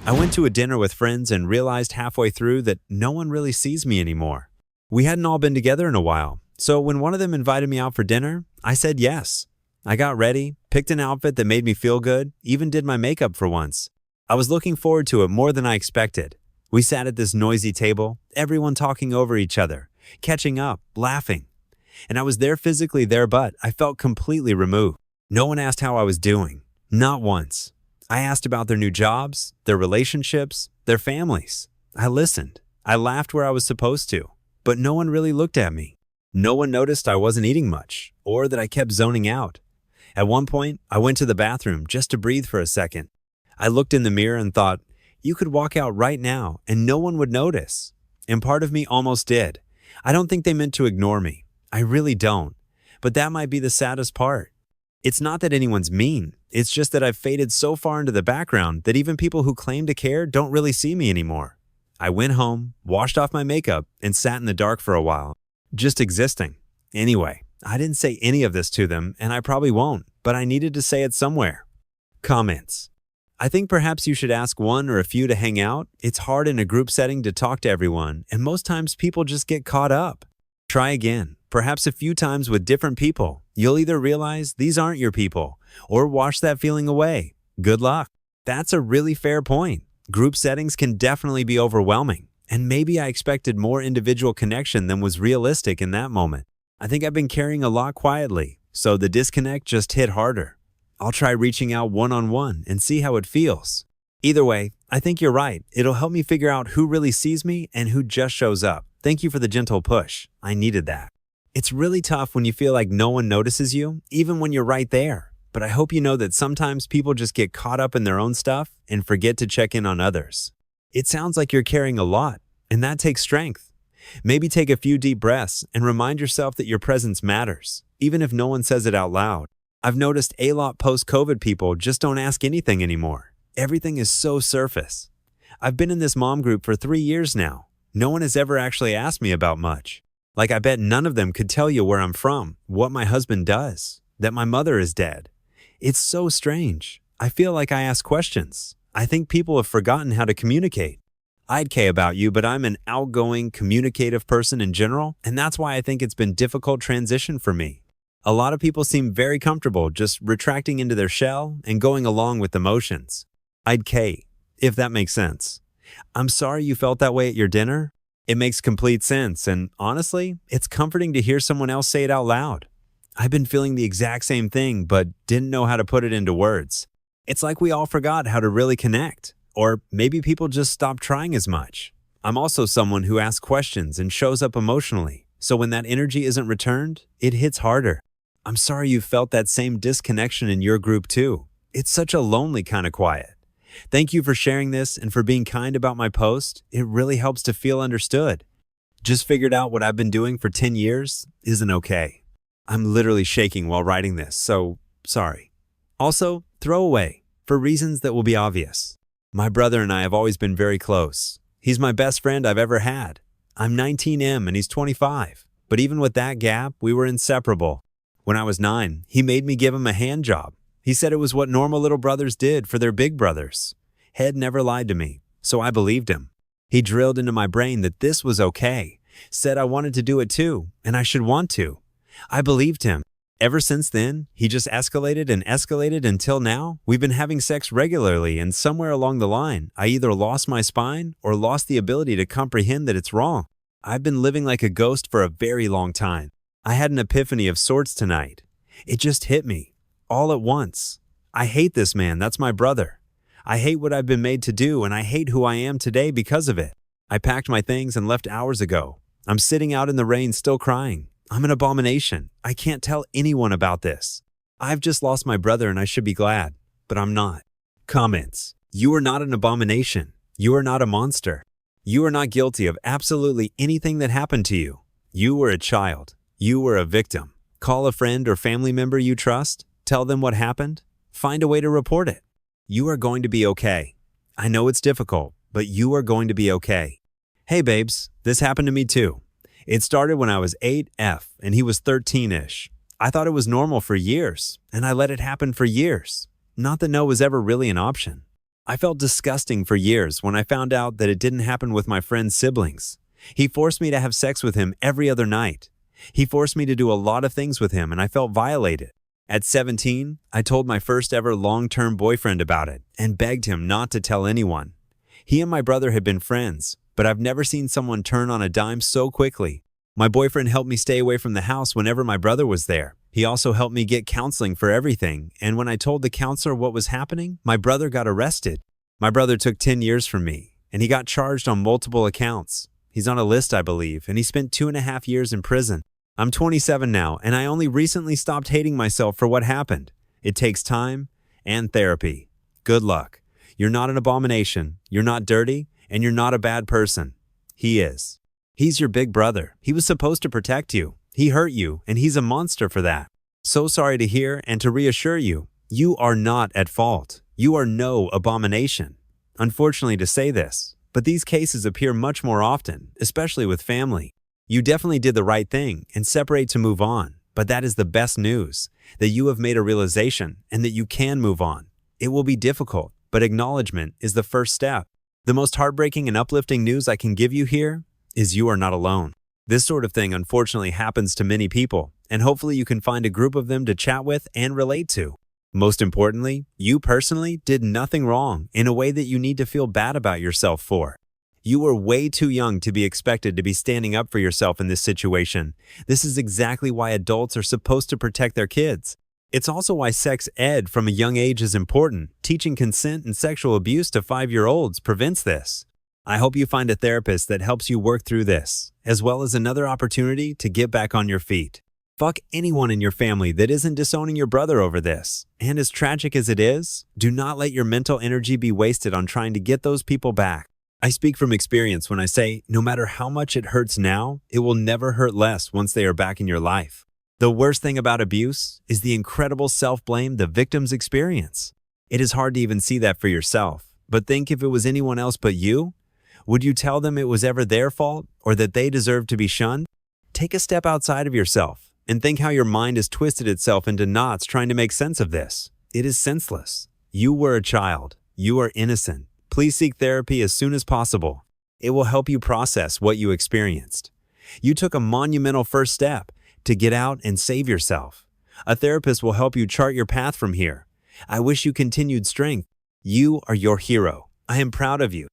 I went to a dinner with friends and realized halfway through that no one really sees me anymore. We hadn't all been together in a while, so when one of them invited me out for dinner, I said yes. I got ready, picked an outfit that made me feel good, even did my makeup for once. I was looking forward to it more than I expected. We sat at this noisy table, everyone talking over each other, catching up, laughing. And I was there physically there, but I felt completely removed. No one asked how I was doing. Not once. I asked about their new jobs, their relationships, their families. I listened. I laughed where I was supposed to, but no one really looked at me. No one noticed I wasn't eating much, or that I kept zoning out. At one point, I went to the bathroom just to breathe for a second. I looked in the mirror and thought, you could walk out right now and no one would notice. And part of me almost did. I don't think they meant to ignore me. I really don't. But that might be the saddest part. It's not that anyone's mean. It's just that I've faded so far into the background that even people who claim to care don't really see me anymore. I went home, washed off my makeup, and sat in the dark for a while, just existing. Anyway, I didn't say any of this to them, and I probably won't, but I needed to say it somewhere. Comments. I think perhaps you should ask one or a few to hang out. It's hard in a group setting to talk to everyone, and most times people just get caught up. Try again, perhaps a few times with different people. You'll either realize these aren't your people, or wash that feeling away. Good luck. That's a really fair point. Group settings can definitely be overwhelming, and maybe I expected more individual connection than was realistic in that moment. I think I've been carrying a lot quietly, so the disconnect just hit harder. I'll try reaching out one-on-one and see how it feels. Either way, I think you're right. It'll help me figure out who really sees me and who just shows up. Thank you for the gentle push. I needed that. It's really tough when you feel like no one notices you, even when you're right there. But I hope you know that sometimes people just get caught up in their own stuff and forget to check in on others. It sounds like you're carrying a lot, and that takes strength. Maybe take a few deep breaths and remind yourself that your presence matters, even if no one says it out loud. I've noticed a lot post-COVID people just don't ask anything anymore. Everything is so surface. I've been in this mom group for 3 years now. No one has ever actually asked me about much. Like I bet none of them could tell you where I'm from, what my husband does, that my mother is dead. It's so strange. I feel like I ask questions. I think people have forgotten how to communicate. I'd care about you, but I'm an outgoing, communicative person in general, and that's why I think it's been difficult transition for me. A lot of people seem very comfortable just retracting into their shell and going along with the motions. I'd K, if that makes sense. I'm sorry you felt that way at your dinner. It makes complete sense, and honestly, it's comforting to hear someone else say it out loud. I've been feeling the exact same thing, but didn't know how to put it into words. It's like we all forgot how to really connect, or maybe people just stopped trying as much. I'm also someone who asks questions and shows up emotionally, so when that energy isn't returned, it hits harder. I'm sorry you felt that same disconnection in your group too. It's such a lonely kind of quiet. Thank you for sharing this and for being kind about my post. It really helps to feel understood. Just figured out what I've been doing for 10 years isn't okay. I'm literally shaking while writing this, so sorry. Also, throw away, for reasons that will be obvious. My brother and I have always been very close. He's my best friend I've ever had. I'm 19M and he's 25, but even with that gap, we were inseparable. When I was 9, he made me give him a hand job. He said it was what normal little brothers did for their big brothers. Head never lied to me, so I believed him. He drilled into my brain that this was okay, said I wanted to do it too, and I should want to. I believed him. Ever since then, he just escalated and escalated until now, we've been having sex regularly, and somewhere along the line, I either lost my spine or lost the ability to comprehend that it's wrong. I've been living like a ghost for a very long time. I had an epiphany of sorts tonight. It just hit me. All at once. I hate this man, that's my brother. I hate what I've been made to do, and I hate who I am today because of it. I packed my things and left hours ago. I'm sitting out in the rain still crying. I'm an abomination. I can't tell anyone about this. I've just lost my brother and I should be glad, but I'm not. Comments. You are not an abomination. You are not a monster. You are not guilty of absolutely anything that happened to you. You were a child. You were a victim. Call a friend or family member you trust. Tell them what happened. Find a way to report it. You are going to be okay. I know it's difficult, but you are going to be okay. Hey babes, this happened to me too. It started when I was 8F and he was 13-ish. I thought it was normal for years, and I let it happen for years. Not that no was ever really an option. I felt disgusting for years when I found out that it didn't happen with my friend's siblings. He forced me to have sex with him every other night. He forced me to do a lot of things with him, and I felt violated. At 17, I told my first ever long-term boyfriend about it and begged him not to tell anyone. He and my brother had been friends, but I've never seen someone turn on a dime so quickly. My boyfriend helped me stay away from the house whenever my brother was there. He also helped me get counseling for everything, and when I told the counselor what was happening, my brother got arrested. My brother took 10 years from me, and he got charged on multiple accounts. He's on a list, I believe, and he spent 2.5 years in prison. I'm 27 now, and I only recently stopped hating myself for what happened. It takes time and therapy. Good luck. You're not an abomination, you're not dirty, and you're not a bad person. He is. He's your big brother. He was supposed to protect you. He hurt you, and he's a monster for that. So sorry to hear and to reassure you, you are not at fault. You are no abomination. Unfortunately to say this, but these cases appear much more often, especially with family. You definitely did the right thing and separate to move on, but that is the best news, that you have made a realization and that you can move on. It will be difficult, but acknowledgement is the first step. The most heartbreaking and uplifting news I can give you here is you are not alone. This sort of thing unfortunately happens to many people, and hopefully you can find a group of them to chat with and relate to. Most importantly, you personally did nothing wrong in a way that you need to feel bad about yourself for. You were way too young to be expected to be standing up for yourself in this situation. This is exactly why adults are supposed to protect their kids. It's also why sex ed from a young age is important. Teaching consent and sexual abuse to 5-year-olds prevents this. I hope you find a therapist that helps you work through this, as well as another opportunity to get back on your feet. Fuck anyone in your family that isn't disowning your brother over this. And as tragic as it is, do not let your mental energy be wasted on trying to get those people back. I speak from experience when I say, no matter how much it hurts now, it will never hurt less once they are back in your life. The worst thing about abuse is the incredible self-blame the victims experience. It is hard to even see that for yourself, but think if it was anyone else but you. Would you tell them it was ever their fault or that they deserve to be shunned? Take a step outside of yourself and think how your mind has twisted itself into knots trying to make sense of this. It is senseless. You were a child. You are innocent. Please seek therapy as soon as possible. It will help you process what you experienced. You took a monumental first step to get out and save yourself. A therapist will help you chart your path from here. I wish you continued strength. You are your hero. I am proud of you.